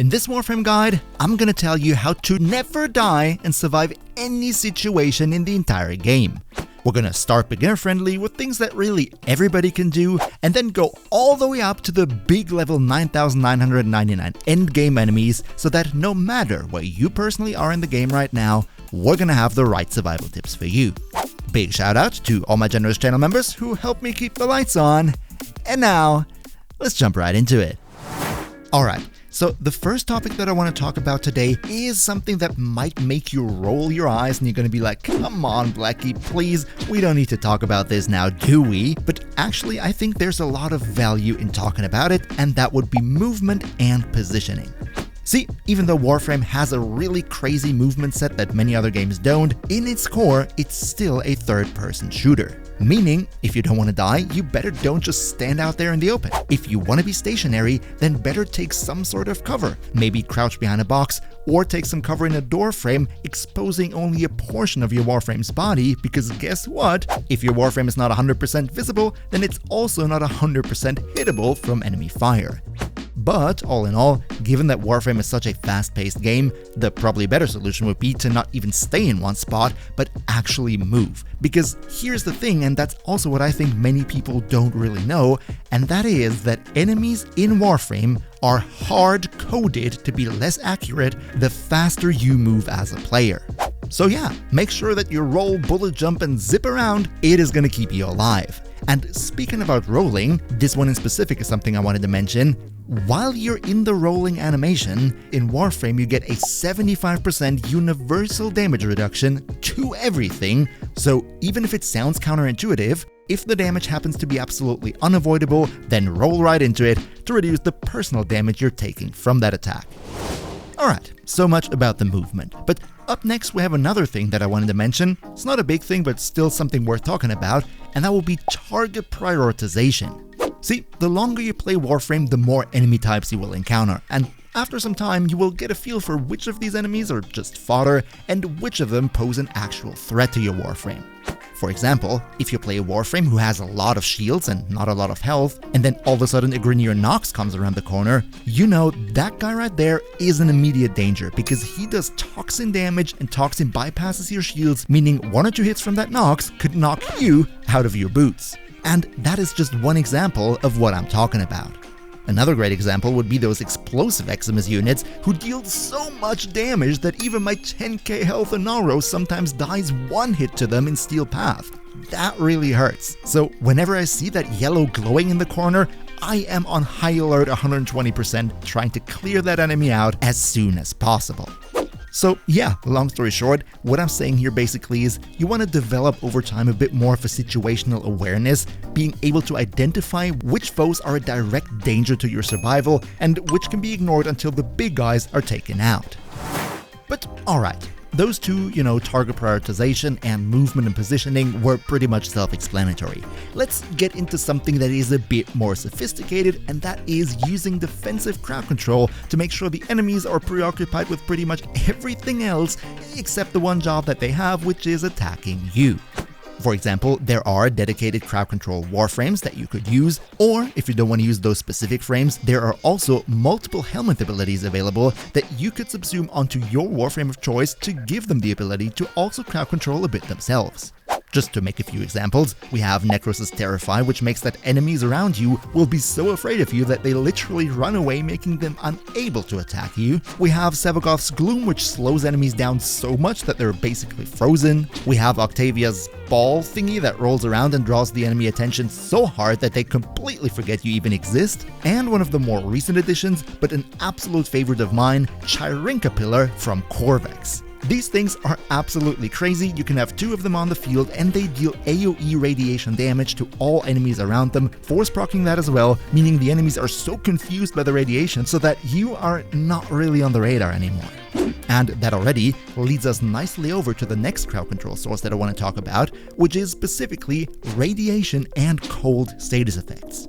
In this Warframe guide, I'm gonna tell you how to never die and survive any situation in the entire game. We're gonna start beginner friendly with things that really everybody can do, and then go all the way up to the big level 9,999 endgame enemies, so that no matter where you personally are in the game right now, we're gonna have the right survival tips for you. Big shout out to all my generous channel members who help me keep the lights on. And now, let's jump right into it. Alright, so the first topic that I want to talk about today is something that might make you roll your eyes and you're going to be like, come on Blacky, please, we don't need to talk about this now, do we? But actually I think there's a lot of value in talking about it, and that would be movement and positioning. See, even though Warframe has a really crazy movement set that many other games don't, in its core, it's still a third-person shooter. Meaning, if you don't want to die, you better don't just stand out there in the open. If you want to be stationary, then better take some sort of cover. Maybe crouch behind a box, or take some cover in a door frame, exposing only a portion of your Warframe's body, because guess what? If your Warframe is not 100% visible, then it's also not 100% hittable from enemy fire. But all in all, given that Warframe is such a fast-paced game, the probably better solution would be to not even stay in one spot, but actually move. Because here's the thing, and that's also what I think many people don't really know, and that is that enemies in Warframe are hard-coded to be less accurate the faster you move as a player. So yeah, make sure that you roll, bullet jump, and zip around, it is gonna keep you alive. And speaking about rolling, this one in specific is something I wanted to mention. While you're in the rolling animation, in Warframe you get a 75% universal damage reduction to everything, so even if it sounds counterintuitive, if the damage happens to be absolutely unavoidable, then roll right into it to reduce the personal damage you're taking from that attack. Alright, so much about the movement, but up next we have another thing that I wanted to mention. It's not a big thing, but still something worth talking about, and that will be target prioritization. See, the longer you play Warframe, the more enemy types you will encounter, and after some time you will get a feel for which of these enemies are just fodder and which of them pose an actual threat to your Warframe. For example, if you play a Warframe who has a lot of shields and not a lot of health, and then all of a sudden a Grineer Nox comes around the corner, you know that guy right there is an immediate danger because he does toxin damage and toxin bypasses your shields, meaning 1 or 2 hits from that Nox could knock you out of your boots. And that is just one example of what I'm talking about. Another great example would be those explosive Eximus units who deal so much damage that even my 10k health Anaro sometimes dies 1 hit to them in Steel Path. That really hurts. So whenever I see that yellow glowing in the corner, I am on high alert 120% trying to clear that enemy out as soon as possible. So yeah, long story short, what I'm saying here basically is you want to develop over time a bit more of a situational awareness, being able to identify which foes are a direct danger to your survival and which can be ignored until the big guys are taken out. But alright, those two, target prioritization and movement and positioning were pretty much self-explanatory. Let's get into something that is a bit more sophisticated, and that is using defensive crowd control to make sure the enemies are preoccupied with pretty much everything else except the one job that they have, which is attacking you. For example, there are dedicated crowd control Warframes that you could use, or if you don't want to use those specific frames, there are also multiple helmet abilities available that you could subsume onto your Warframe of choice to give them the ability to also crowd control a bit themselves. Just to make a few examples, we have Necros' Terrify, which makes that enemies around you will be so afraid of you that they literally run away, making them unable to attack you. We have Sevagoth's Gloom, which slows enemies down so much that they're basically frozen. We have Octavia's Ball thingy that rolls around and draws the enemy attention so hard that they completely forget you even exist. And one of the more recent additions, but an absolute favorite of mine, Chirinka Pillar from Corvex. These things are absolutely crazy. You can have 2 of them on the field and they deal AoE radiation damage to all enemies around them, force proccing that as well, meaning the enemies are so confused by the radiation so that you are not really on the radar anymore. And that already leads us nicely over to the next crowd control source that I want to talk about, which is specifically radiation and cold status effects.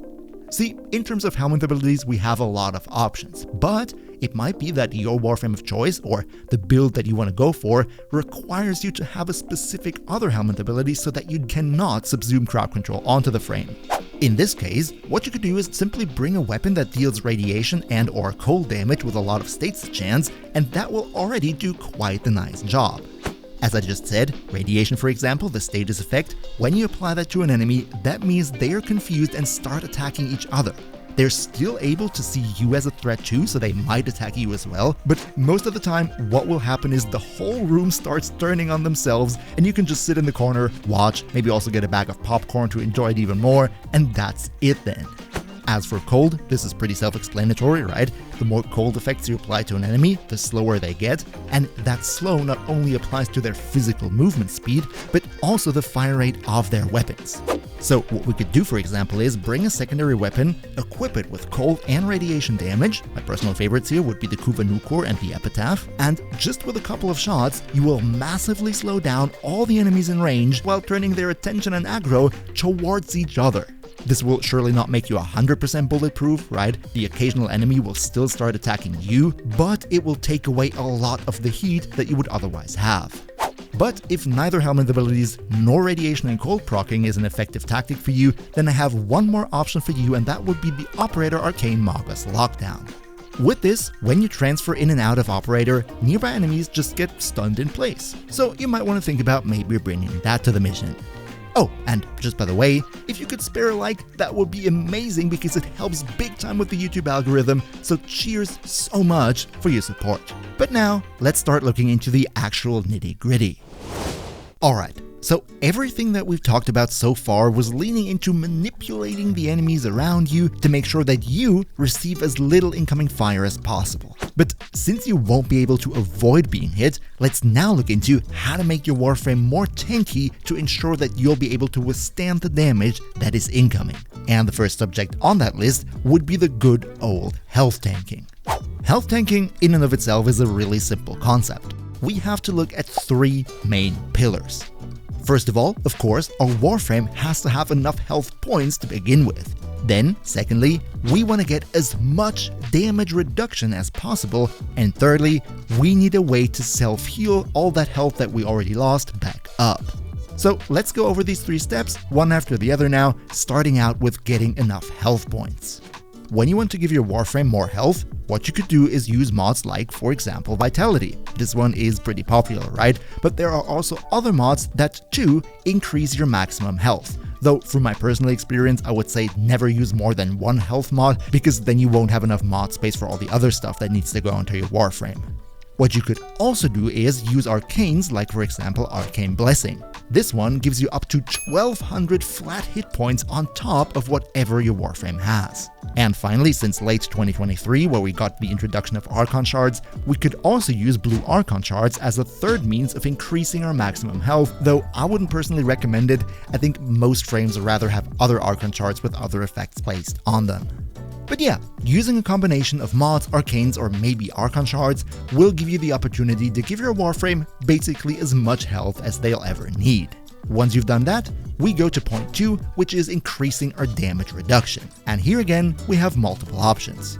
See, in terms of helmet abilities, we have a lot of options, but it might be that your Warframe of choice, or the build that you want to go for, requires you to have a specific other helmet ability so that you cannot subsume crowd control onto the frame. In this case, what you could do is simply bring a weapon that deals radiation and or cold damage with a lot of status chance, and that will already do quite a nice job. As I just said, radiation for example, the status effect, when you apply that to an enemy, that means they are confused and start attacking each other. They're still able to see you as a threat too, so they might attack you as well, but most of the time what will happen is the whole room starts turning on themselves and you can just sit in the corner, watch, maybe also get a bag of popcorn to enjoy it even more, and that's it then. As for cold, this is pretty self-explanatory, right? The more cold effects you apply to an enemy, the slower they get, and that slow not only applies to their physical movement speed, but also the fire rate of their weapons. So what we could do, for example, is bring a secondary weapon, equip it with cold and radiation damage. My personal favorites here would be the Kuvanukor and the Epitaph, and just with a couple of shots, you will massively slow down all the enemies in range while turning their attention and aggro towards each other. This will surely not make you 100% bulletproof, right? The occasional enemy will still start attacking you, but it will take away a lot of the heat that you would otherwise have. But if neither helmet abilities nor radiation and cold proccing is an effective tactic for you, then I have one more option for you, and that would be the Operator Arcane Magus Lockdown. With this, when you transfer in and out of Operator, nearby enemies just get stunned in place. So you might want to think about maybe bringing that to the mission. Oh, and just by the way, if you could spare a like, that would be amazing because it helps big time with the YouTube algorithm, so cheers so much for your support. But now, let's start looking into the actual nitty-gritty. Alright, so everything that we've talked about so far was leaning into manipulating the enemies around you to make sure that you receive as little incoming fire as possible. But since you won't be able to avoid being hit, let's now look into how to make your Warframe more tanky to ensure that you'll be able to withstand the damage that is incoming. And the first subject on that list would be the good old health tanking. Health tanking in and of itself is a really simple concept. We have to look at three main pillars. First of all, of course, our Warframe has to have enough health points to begin with. Then, secondly, we want to get as much damage reduction as possible, and thirdly, we need a way to self-heal all that health that we already lost back up. So let's go over these three steps, one after the other now, starting out with getting enough health points. When you want to give your Warframe more health, what you could do is use mods like, for example, Vitality. This one is pretty popular, right? But there are also other mods that too increase your maximum health. Though from my personal experience, I would say never use more than one health mod, because then you won't have enough mod space for all the other stuff that needs to go onto your Warframe. What you could also do is use arcanes, like for example Arcane Blessing. This one gives you up to 1200 flat hit points on top of whatever your Warframe has. And finally, since late 2023, where we got the introduction of Archon Shards, we could also use blue Archon Shards as a third means of increasing our maximum health, though I wouldn't personally recommend it. I think most frames would rather have other Archon Shards with other effects placed on them. But yeah, using a combination of mods, arcanes, or maybe Archon Shards will give you the opportunity to give your Warframe basically as much health as they'll ever need. Once you've done that, we go to point 2, which is increasing our damage reduction. And here again, we have multiple options.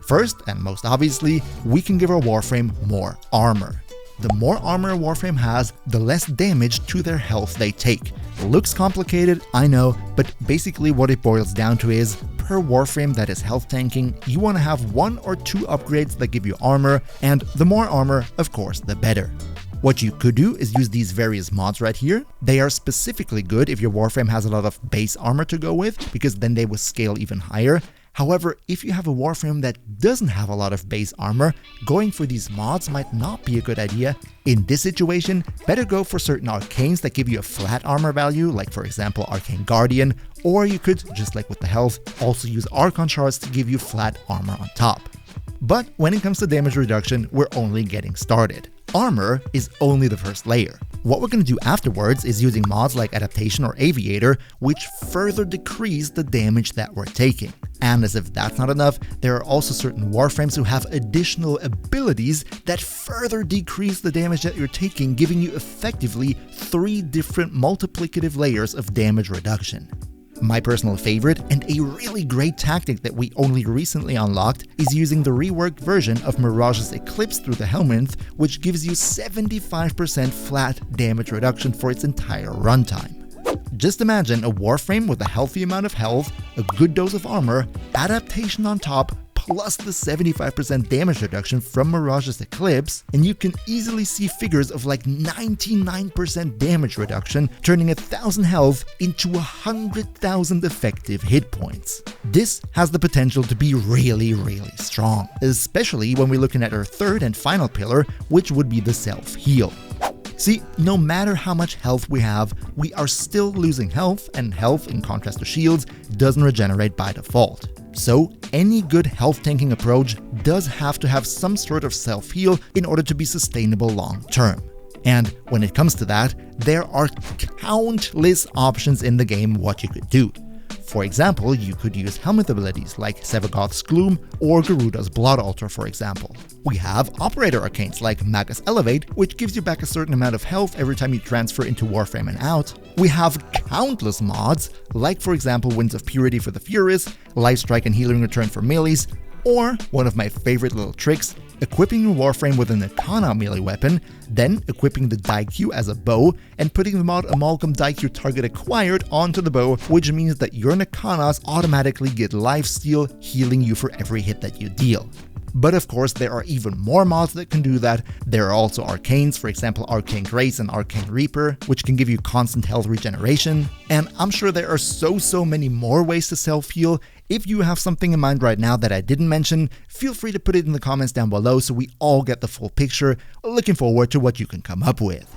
First, and most obviously, we can give our Warframe more armor. The more armor a Warframe has, the less damage to their health they take. Looks complicated, I know, but basically what it boils down to is, per Warframe that is health tanking, you want to have 1 or 2 upgrades that give you armor, and the more armor, of course, the better. What you could do is use these various mods right here. They are specifically good if your Warframe has a lot of base armor to go with, because then they will scale even higher. However, if you have a Warframe that doesn't have a lot of base armor, going for these mods might not be a good idea. In this situation, better go for certain arcanes that give you a flat armor value, like for example Arcane Guardian, or you could, just like with the health, also use Archon Shards to give you flat armor on top. But when it comes to damage reduction, we're only getting started. Armor is only the first layer. What we're going to do afterwards is using mods like Adaptation or Aviator, which further decrease the damage that we're taking. And as if that's not enough, there are also certain Warframes who have additional abilities that further decrease the damage that you're taking, giving you effectively 3 different multiplicative layers of damage reduction. My personal favorite, and a really great tactic that we only recently unlocked, is using the reworked version of Mirage's Eclipse through the Helminth, which gives you 75% flat damage reduction for its entire runtime. Just imagine a Warframe with a healthy amount of health, a good dose of armor, adaptation on top, plus the 75% damage reduction from Mirage's Eclipse, and you can easily see figures of like 99% damage reduction, turning 1,000 health into 100,000 effective hit points. This has the potential to be really strong, especially when we're looking at our third and final pillar, which would be the self-heal. See, no matter how much health we have, we are still losing health, and health, in contrast to shields, doesn't regenerate by default. So, any good health tanking approach does have to have some sort of self-heal in order to be sustainable long term. And when it comes to that, there are countless options in the game what you could do. For example, you could use helmet abilities like Sevagoth's Gloom or Garuda's Blood Altar, for example. We have operator arcanes like Magus Elevate, which gives you back a certain amount of health every time you transfer into Warframe and out. We have countless mods, like for example Winds of Purity for the Furious, Lifestrike and Healing Return for melees, or one of my favorite little tricks, equipping your Warframe with an Arcana melee weapon, then equipping the Daikyu as a bow, and putting the mod Amalgam Daikyu target acquired onto the bow, which means that your Arcanas automatically get lifesteal, healing you for every hit that you deal. But of course, there are even more mods that can do that. There are also arcanes, for example Arcane Grace and Arcane Reaper, which can give you constant health regeneration. And I'm sure there are so many more ways to self-heal. If you have something in mind right now that I didn't mention, feel free to put it in the comments down below so we all get the full picture. Looking forward to what you can come up with.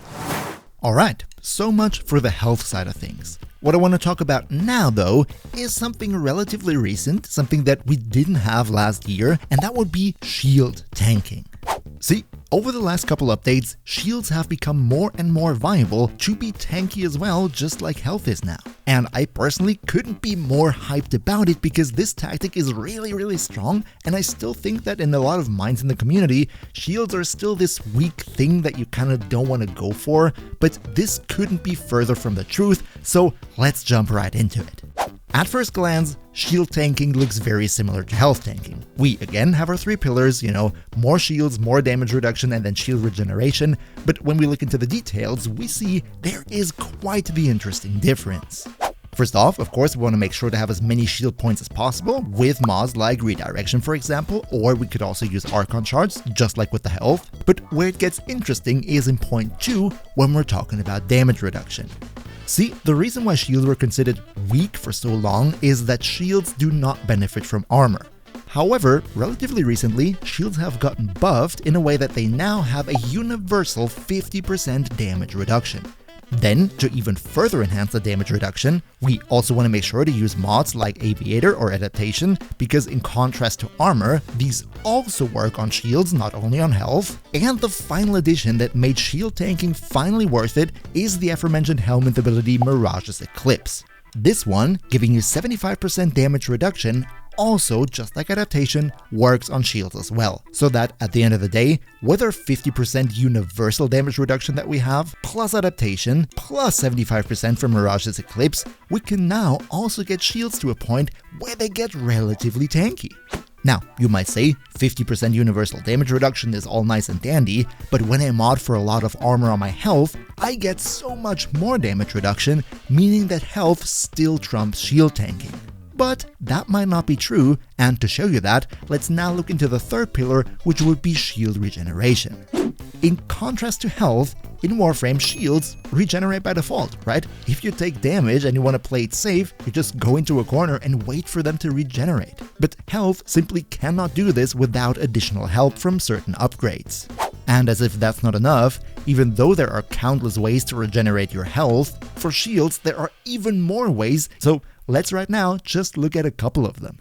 Alright, so much for the health side of things. What I want to talk about now, though, is something relatively recent, something that we didn't have last year, and that would be shield tanking. See, over the last couple updates, shields have become more and more viable to be tanky as well, just like health is now. And I personally couldn't be more hyped about it because this tactic is really strong, and I still think that in a lot of minds in the community, shields are still this weak thing that you kind of don't want to go for, but this couldn't be further from the truth, so let's jump right into it. At first glance, shield tanking looks very similar to health tanking. We again have our three pillars, more shields, more damage reduction, and then shield regeneration, but when we look into the details, we see there is quite the interesting difference. First off, of course, we want to make sure to have as many shield points as possible, with mods like Redirection for example, or we could also use Archon shards, just like with the health. But where it gets interesting is in point 2, when we're talking about damage reduction. See, the reason why shields were considered weak for so long is that shields do not benefit from armor. However, relatively recently, shields have gotten buffed in a way that they now have a universal 50% damage reduction. Then, to even further enhance the damage reduction, we also want to make sure to use mods like Aviator or Adaptation, because in contrast to armor, these also work on shields, not only on health. And the final addition that made shield tanking finally worth it is the aforementioned helmet ability Mirage's Eclipse. This one, giving you 75% damage reduction, also, just like Adaptation, works on shields as well, so that at the end of the day, with our 50% universal damage reduction that we have, plus Adaptation, plus 75% from Mirage's Eclipse, we can now also get shields to a point where they get relatively tanky. Now, you might say 50% universal damage reduction is all nice and dandy, but when I mod for a lot of armor on my health, I get so much more damage reduction, meaning that health still trumps shield tanking. But that might not be true, and to show you that, let's now look into the third pillar, which would be shield regeneration. In contrast to health, in Warframe, shields regenerate by default, right? If you take damage and you want to play it safe, you just go into a corner and wait for them to regenerate. But health simply cannot do this without additional help from certain upgrades. And as if that's not enough, even though there are countless ways to regenerate your health, for shields there are even more ways, so let's right now just look at a couple of them.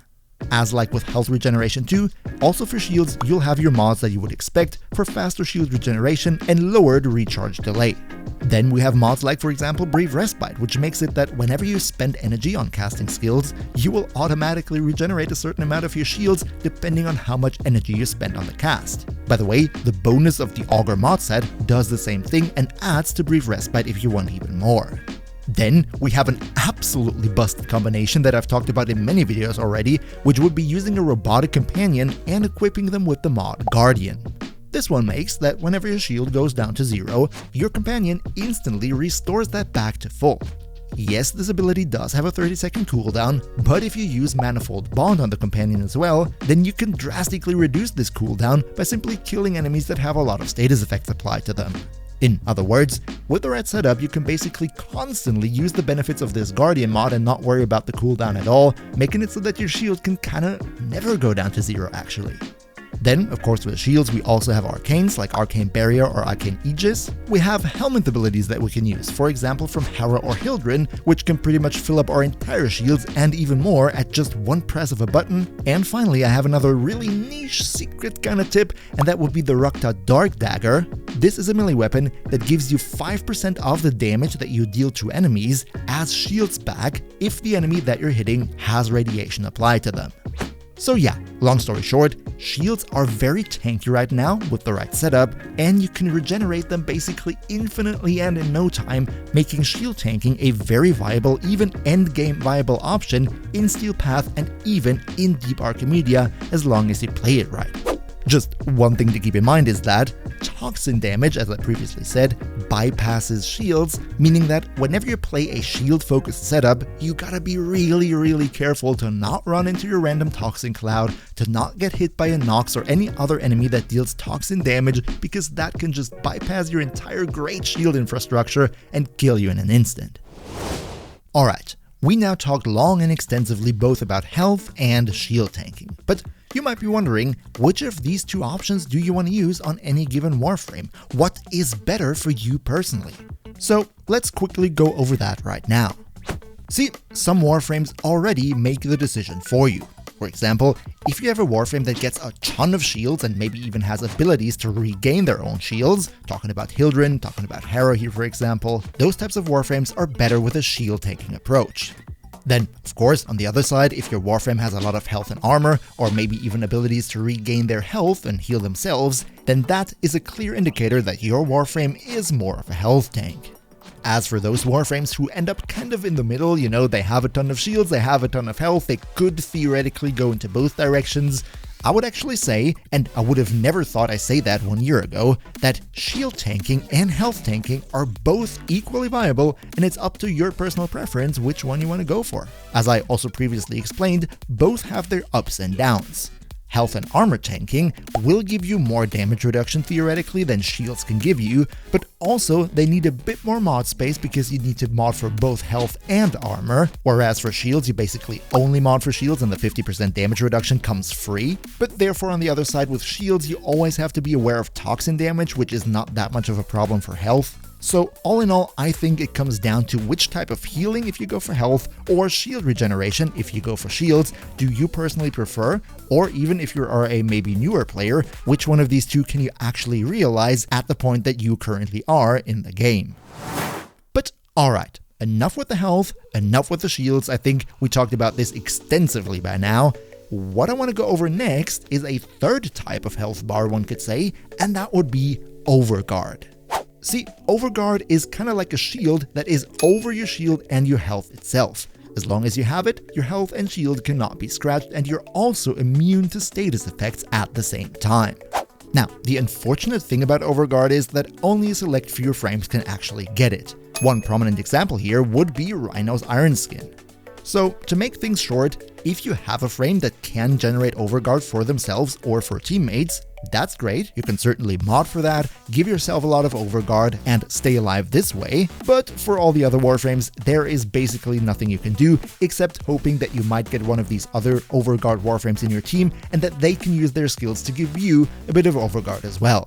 As like with health regeneration too, also for shields you'll have your mods that you would expect for faster shield regeneration and lowered recharge delay. Then we have mods like for example Brief Respite, which makes it that whenever you spend energy on casting skills, you will automatically regenerate a certain amount of your shields depending on how much energy you spend on the cast. By the way, the bonus of the Augur mod set does the same thing and adds to Brief Respite if you want even more. Then we have an absolutely busted combination that I've talked about in many videos already, which would be using a robotic companion and equipping them with the mod Guardian. This one makes that whenever your shield goes down to 0, your companion instantly restores that back to full. yes, this ability does have a 30-second cooldown, but if you use Manifold Bond on the companion as well, then you can drastically reduce this cooldown by simply killing enemies that have a lot of status effects applied to them. In other words, with the right setup, you can basically constantly use the benefits of this Guardian mod and not worry about the cooldown at all, making it so that your shield can kinda never go down to 0 actually. Then, of course, with shields, we also have arcanes like Arcane Barrier or Arcane Aegis. We have helmet abilities that we can use, for example from Hera or Hildryn, which can pretty much fill up our entire shields and even more at just one press of a button. And finally, I have another really niche secret kind of tip, and that would be the Rukta Dark Dagger. This is a melee weapon that gives you 5% of the damage that you deal to enemies as shields back if the enemy that you're hitting has radiation applied to them. So yeah, long story short, shields are very tanky right now with the right setup, and you can regenerate them basically infinitely and in no time, making shield tanking a very viable, even endgame viable option in Steel Path and even in Deep Archimedia as long as you play it right. Just one thing to keep in mind is that toxin damage, as I previously said, bypasses shields, meaning that whenever you play a shield-focused setup, you gotta be really careful to not run into your random toxin cloud, to not get hit by a Nox or any other enemy that deals toxin damage, because that can just bypass your entire great shield infrastructure and kill you in an instant. Alright, we now talked long and extensively both about health and shield tanking, but you might be wondering, which of these two options do you want to use on any given Warframe? What is better for you personally? So let's quickly go over that right now. See, some Warframes already make the decision for you. For example, if you have a Warframe that gets a ton of shields and maybe even has abilities to regain their own shields, talking about Hildryn, talking about Hera here for example, those types of Warframes are better with a shield tanking approach. Then, of course, on the other side, if your Warframe has a lot of health and armor, or maybe even abilities to regain their health and heal themselves, then that is a clear indicator that your Warframe is more of a health tank. As for those Warframes who end up kind of in the middle, you know, they have a ton of shields, they have a ton of health, they could theoretically go into both directions, I would actually say, and I would have never thought I'd say that 1 year ago, that shield tanking and health tanking are both equally viable, and it's up to your personal preference which one you want to go for. As I also previously explained, both have their ups and downs. Health and armor tanking will give you more damage reduction theoretically than shields can give you, but also they need a bit more mod space because you need to mod for both health and armor, whereas for shields you basically only mod for shields and the 50% damage reduction comes free. But therefore on the other side with shields you always have to be aware of toxin damage, which is not that much of a problem for health. So all in all, I think it comes down to which type of healing if you go for health, or shield regeneration if you go for shields, do you personally prefer, or even if you are a maybe newer player, which one of these two can you actually realize at the point that you currently are in the game. But alright, enough with the health, enough with the shields, I think we talked about this extensively by now. What I want to go over next is a third type of health bar, one could say, and that would be Overguard. See, Overguard is kind of like a shield that is over your shield and your health itself. As long as you have it, your health and shield cannot be scratched, and you're also immune to status effects at the same time. Now, the unfortunate thing about Overguard is that only a select few frames can actually get it. One prominent example here would be Rhino's Iron Skin. So, to make things short, if you have a frame that can generate Overguard for themselves or for teammates, that's great, you can certainly mod for that, give yourself a lot of Overguard, and stay alive this way, but for all the other Warframes, there is basically nothing you can do, except hoping that you might get one of these other Overguard Warframes in your team, and that they can use their skills to give you a bit of Overguard as well.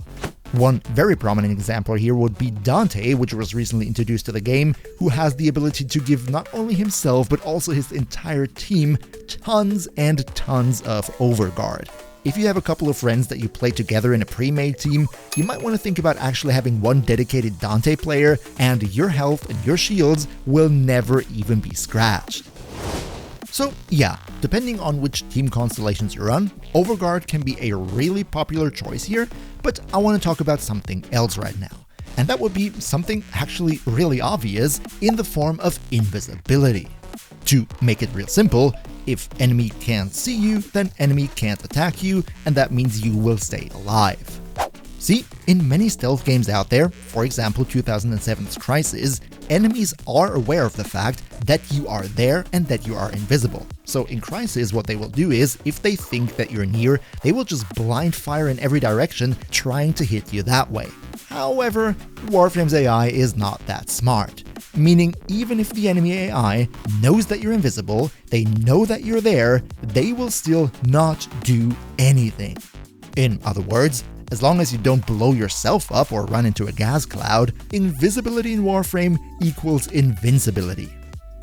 One very prominent example here would be Dante, which was recently introduced to the game, who has the ability to give not only himself, but also his entire team tons and tons of Overguard. If you have a couple of friends that you play together in a pre-made team, you might want to think about actually having one dedicated Dante player, and your health and your shields will never even be scratched. So yeah, depending on which team constellations you run, Overguard can be a really popular choice here, but I want to talk about something else right now. And that would be something actually really obvious in the form of invisibility. To make it real simple, if enemy can't see you, then enemy can't attack you, and that means you will stay alive. See, in many stealth games out there, for example 2007's Crysis, enemies are aware of the fact that you are there and that you are invisible. So in Crisis, what they will do is, if they think that you're near, they will just blind fire in every direction, trying to hit you that way. However, Warframe's AI is not that smart. Meaning, even if the enemy AI knows that you're invisible, they know that you're there, they will still not do anything. In other words, as long as you don't blow yourself up or run into a gas cloud, invisibility in Warframe equals invincibility.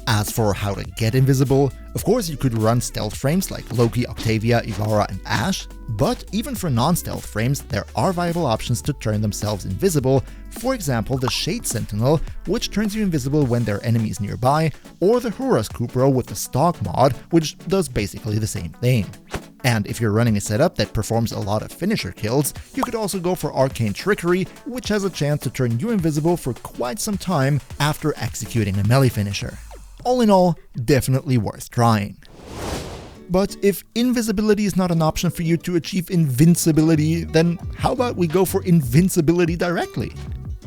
As for how to get invisible, of course you could run stealth frames like Loki, Octavia, Ilara, and Ashe, but even for non-stealth frames, there are viable options to turn themselves invisible, for example the Shade Sentinel, which turns you invisible when there are enemies nearby, or the Horus Kupro with the Stalk mod, which does basically the same thing. And if you're running a setup that performs a lot of finisher kills, you could also go for Arcane Trickery, which has a chance to turn you invisible for quite some time after executing a melee finisher. All in all, definitely worth trying. But if invisibility is not an option for you to achieve invincibility, then how about we go for invincibility directly?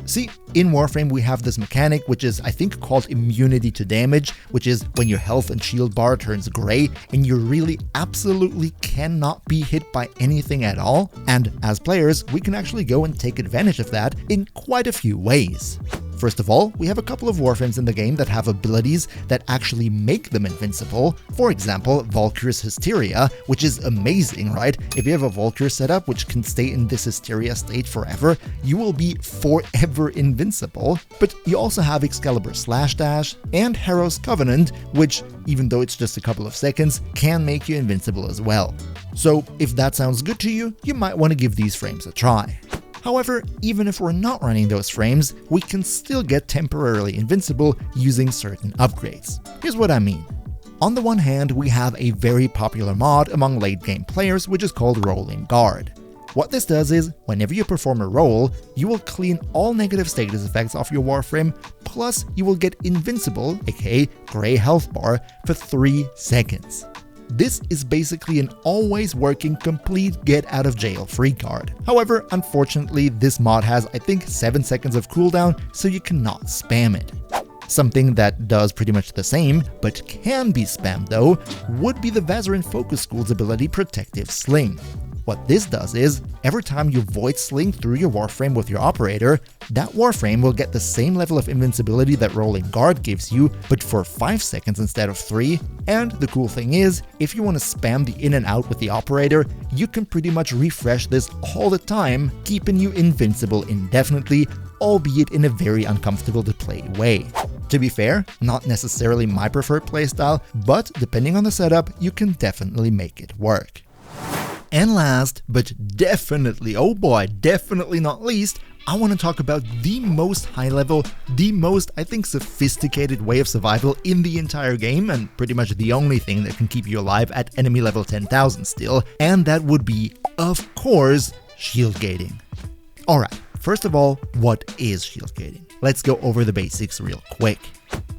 See, in Warframe we have this mechanic which is, I think, called immunity to damage, which is when your health and shield bar turns gray and you really absolutely cannot be hit by anything at all. And as players, we can actually go and take advantage of that in quite a few ways. First of all, we have a couple of Warframes in the game that have abilities that actually make them invincible. For example, Valkyr's Hysteria, which is amazing, right? If you have a Valkyr setup which can stay in this Hysteria state forever, you will be forever invincible. But you also have Excalibur's Slash Dash and Harrow's Covenant, which, even though it's just a couple of seconds, can make you invincible as well. So if that sounds good to you, you might want to give these frames a try. However, even if we're not running those frames, we can still get temporarily invincible using certain upgrades. Here's what I mean. On the one hand, we have a very popular mod among late game players, which is called Rolling Guard. What this does is, whenever you perform a roll, you will clean all negative status effects off your Warframe, plus you will get invincible, aka gray health bar, for 3 seconds. This is basically an always working complete get out of jail free card. However, unfortunately, this mod has, I think, 7 seconds of cooldown, so you cannot spam it. Something that does pretty much the same, but can be spammed though, would be the Vazarin Focus School's ability Protective Sling. What this does is, every time you Void Sling through your Warframe with your operator, that Warframe will get the same level of invincibility that Rolling Guard gives you, but for 5 seconds instead of 3. And the cool thing is, if you want to spam the in and out with the operator, you can pretty much refresh this all the time, keeping you invincible indefinitely, albeit in a very uncomfortable to play way. To be fair, not necessarily my preferred playstyle, but depending on the setup, you can definitely make it work. And last, but definitely, oh boy, definitely not least, I want to talk about the most high level, the most, I think, sophisticated way of survival in the entire game, and pretty much the only thing that can keep you alive at enemy level 10,000 still, and that would be, of course, shield gating. Alright, first of all, what is shield gating? Let's go over the basics real quick.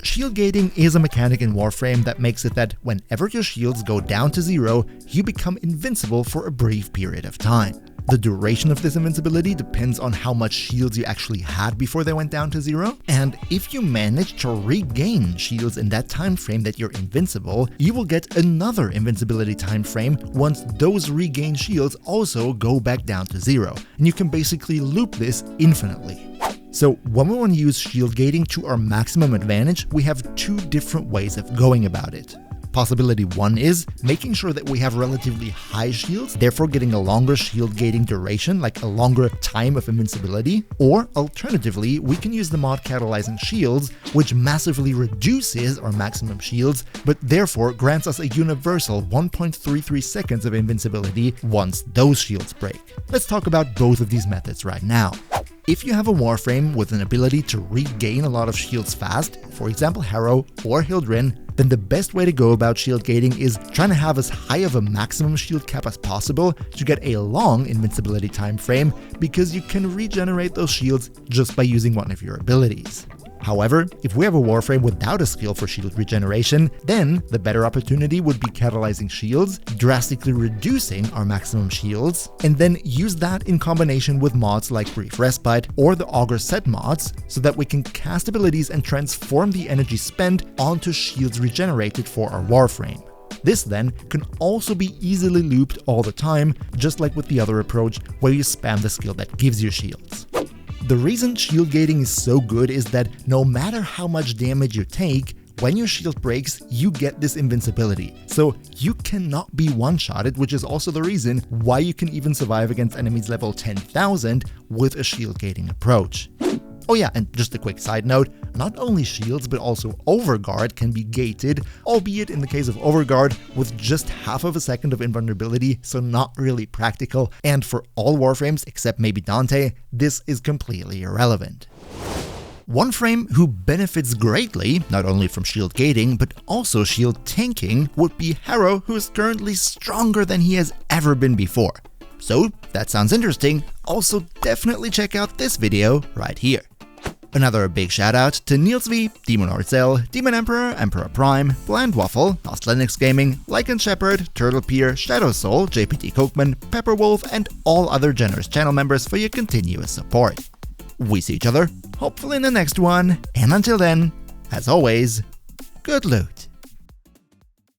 Shield gating is a mechanic in Warframe that makes it that whenever your shields go down to 0, you become invincible for a brief period of time. The duration of this invincibility depends on how much shields you actually had before they went down to 0, and if you manage to regain shields in that time frame that you're invincible, you will get another invincibility time frame once those regained shields also go back down to 0, and you can basically loop this infinitely. So when we want to use shield gating to our maximum advantage, we have 2 different ways of going about it. Possibility 1 is making sure that we have relatively high shields, therefore getting a longer shield gating duration, like a longer time of invincibility. Or alternatively, we can use the mod Catalyzing Shields, which massively reduces our maximum shields, but therefore grants us a universal 1.33 seconds of invincibility once those shields break. Let's talk about both of these methods right now. If you have a Warframe with an ability to regain a lot of shields fast, for example Harrow or Hildren, then the best way to go about shield gating is trying to have as high of a maximum shield cap as possible to get a long invincibility time frame, because you can regenerate those shields just by using one of your abilities. However, if we have a Warframe without a skill for shield regeneration, then the better opportunity would be catalyzing shields, drastically reducing our maximum shields, and then use that in combination with mods like Brief Respite or the Augur set mods, so that we can cast abilities and transform the energy spent onto shields regenerated for our Warframe. This then can also be easily looped all the time, just like with the other approach where you spam the skill that gives you shields. The reason shield gating is so good is that no matter how much damage you take, when your shield breaks, you get this invincibility. So you cannot be one-shotted, which is also the reason why you can even survive against enemies level 10,000 with a shield gating approach. Oh yeah, and just a quick side note, not only shields but also Overguard can be gated, albeit in the case of Overguard with just half of a second of invulnerability, so not really practical, and for all Warframes except maybe Dante, this is completely irrelevant. One frame who benefits greatly, not only from shield gating, but also shield tanking, would be Harrow, who is currently stronger than he has ever been before. So, that sounds interesting, also definitely check out this video right here. Another big shout out to Niels V, Demon Orzel, Demon Emperor, Emperor Prime, Bland Waffle, Lost Linux Gaming, Lycan Shepherd, Turtle Pier, Shadow Soul, JPT Cokeman, Pepperwolf, and all other generous channel members for your continuous support. We see each other, hopefully in the next one, and until then, as always, good loot.